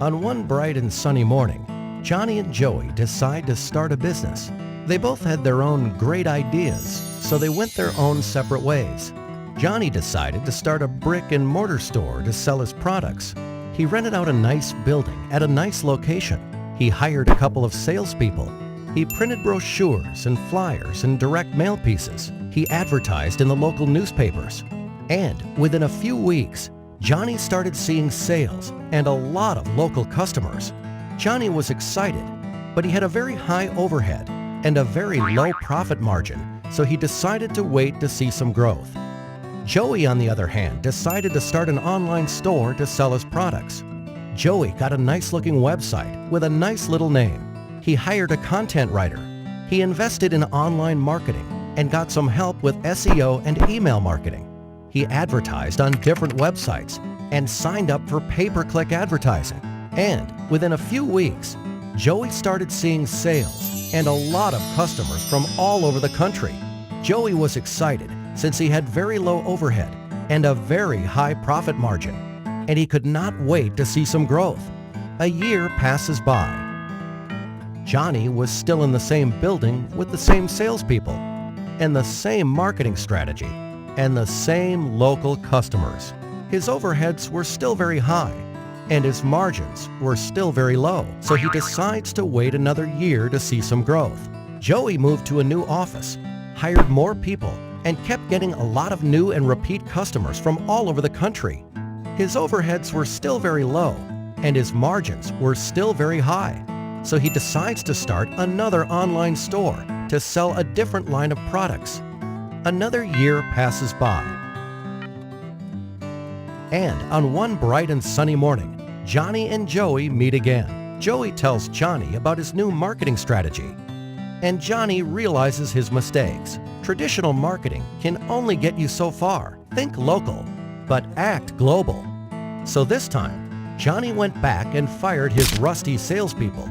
On one bright and sunny morning, Johnny and Joey decide to start a business. They both had their own great ideas, so they went their own separate ways. Johnny decided to start a brick and mortar store to sell his products. He rented out a nice building at a nice location. He hired a couple of salespeople. He printed brochures and flyers and direct mail pieces. He advertised in the local newspapers. And within a few weeks, Johnny started seeing sales and a lot of local customers. Johnny was excited, but he had a very high overhead and a very low profit margin, so he decided to wait to see some growth. Joey, on the other hand, decided to start an online store to sell his products. Joey got a nice-looking website with a nice little name. He hired a content writer. He invested in online marketing and got some help with SEO and email marketing. He advertised on different websites and signed up for pay-per-click advertising. And within a few weeks, Joey started seeing sales and a lot of customers from all over the country. Joey was excited since he had very low overhead and a very high profit margin, and he could not wait to see some growth. A year passes by. Johnny was still in the same building with the same salespeople and the same marketing strategy and the same local customers. His overheads were still very high and his margins were still very low, so he decides to wait another year to see some growth. Joey moved to a new office, hired more people, and kept getting a lot of new and repeat customers from all over the country. His overheads were still very low and his margins were still very high, so he decides to start another online store to sell a different line of products. Another year passes by. And on one bright and sunny morning, Johnny and Joey meet again. Joey tells Johnny about his new marketing strategy, and Johnny realizes his mistakes. Traditional marketing can only get you so far. Think local, but act global. So this time, Johnny went back and fired his rusty salespeople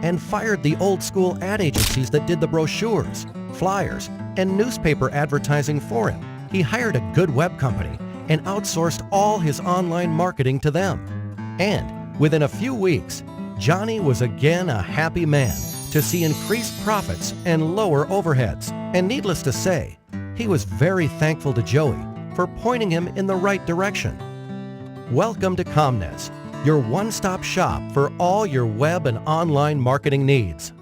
and fired the old-school ad agencies that did the brochures, flyers, and newspaper advertising for him. He hired a good web company and outsourced all his online marketing to them. And within a few weeks, Johnny was again a happy man to see increased profits and lower overheads. And needless to say, he was very thankful to Joey for pointing him in the right direction. Welcome to Comnez, your one-stop shop for all your web and online marketing needs.